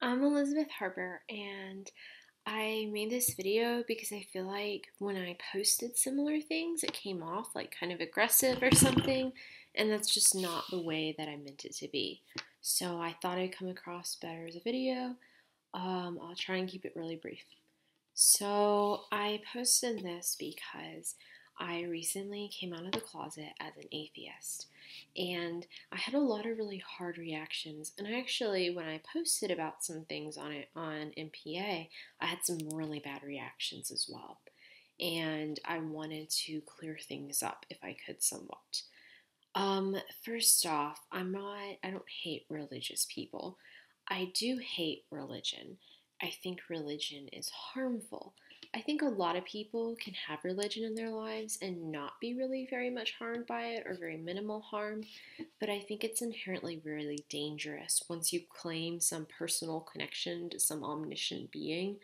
I'm Elizabeth Harper, and I made this video because I feel like when I posted similar things, it came off like kind of aggressive or something, and that's just not the way that I meant it to be. So I thought I'd come across better as a video. I'll try and keep it really brief. So I posted this because I recently came out of the closet as an atheist. And I had a lot of really hard reactions. And actually, when I posted about some things on it on MPA, I had some really bad reactions as well. And I wanted to clear things up if I could somewhat. First off, I don't hate religious people. I do hate religion. I think religion is harmful. I think a lot of people can have religion in their lives and not be really very much harmed by it or very minimal harm, but I think it's inherently really dangerous once you claim some personal connection to some omniscient being,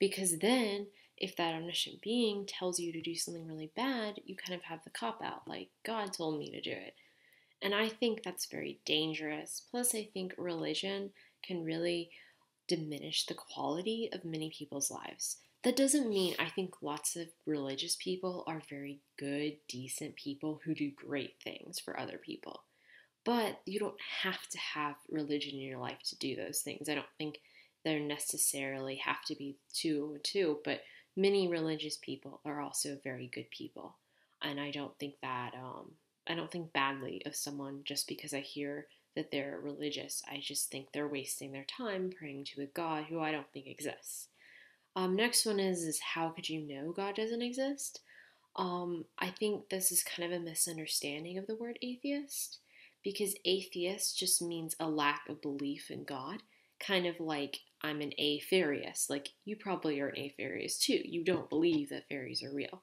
because then if that omniscient being tells you to do something really bad, you kind of have the cop out, like, God told me to do it. And I think that's very dangerous. Plus, I think religion can really diminish the quality of many people's lives. That doesn't mean I think lots of religious people are very good, decent people who do great things for other people. But you don't have to have religion in your life to do those things. I don't think there necessarily have to be two and two, but many religious people are also very good people. And I don't think badly of someone just because I hear that they're religious. I just think they're wasting their time praying to a God who I don't think exists. Next one is how could you know God doesn't exist? I think this is kind of a misunderstanding of the word atheist because atheist just means a lack of belief in God, kind of like I'm an atheist. Like you probably are an atheist too. You don't believe that fairies are real.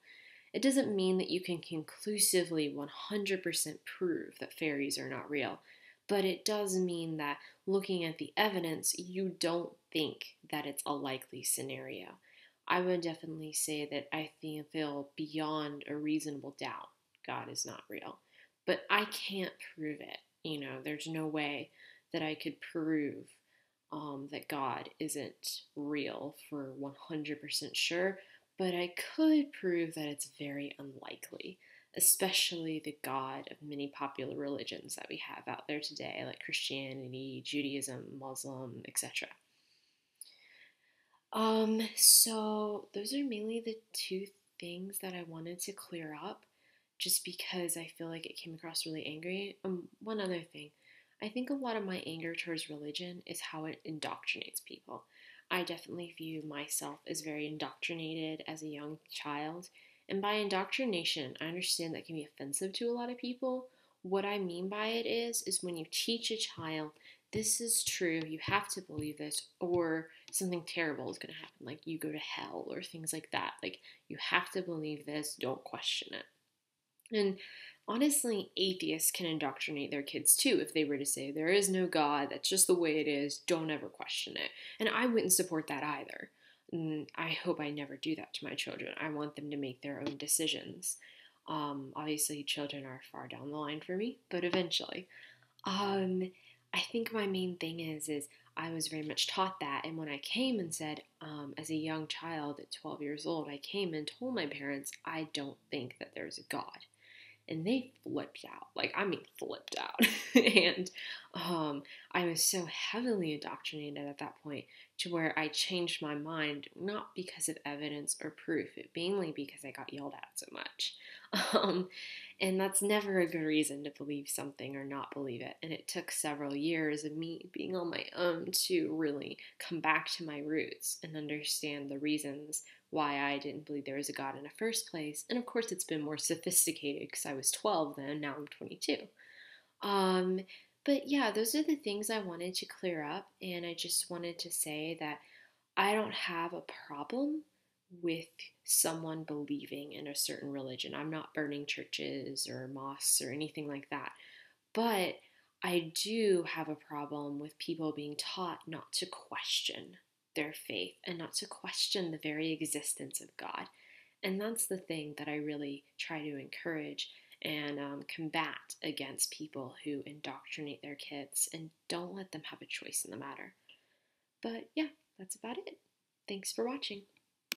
It doesn't mean that you can conclusively 100% prove that fairies are not real, but it does mean that looking at the evidence, you don't think that it's a likely scenario. I would definitely say that I feel beyond a reasonable doubt God is not real. But I can't prove it. There's no way that I could prove that God isn't real for 100% sure, but I could prove that it's very unlikely, especially the God of many popular religions that we have out there today, like Christianity, Judaism, Muslim, etc. So those are mainly the two things that I wanted to clear up just because I feel like it came across really angry. One other thing. I think a lot of my anger towards religion is how it indoctrinates people. I definitely view myself as very indoctrinated as a young child. And by indoctrination, I understand that can be offensive to a lot of people. What I mean by it is when you teach a child this is true, you have to believe this, or something terrible is going to happen, like you go to hell or things like that. Like, you have to believe this, don't question it. And honestly, atheists can indoctrinate their kids too if they were to say, there is no God, that's just the way it is, don't ever question it. And I wouldn't support that either. And I hope I never do that to my children. I want them to make their own decisions. Obviously, children are far down the line for me, but eventually. Um, I think my main thing is I was very much taught that, and when I came and said, as a young child at 12 years old, I came and told my parents I don't think that there's a God, and they flipped out. Like, I mean, flipped out. And I was so heavily indoctrinated at that point to where I changed my mind, not because of evidence or proof, but mainly because I got yelled at so much. Um, and that's never a good reason to believe something or not believe it. And it took several years of me being on my own to really come back to my roots and understand the reasons why I didn't believe there was a God in the first place. And of course, it's been more sophisticated because I was 12 then, now I'm 22. Um, but yeah, those are the things I wanted to clear up. And I just wanted to say that I don't have a problem with someone believing in a certain religion. I'm not burning churches or mosques or anything like that. But I do have a problem with people being taught not to question their faith and not to question the very existence of God. And that's the thing that I really try to encourage and combat against people who indoctrinate their kids and don't let them have a choice in the matter. But yeah, that's about it. Thanks for watching.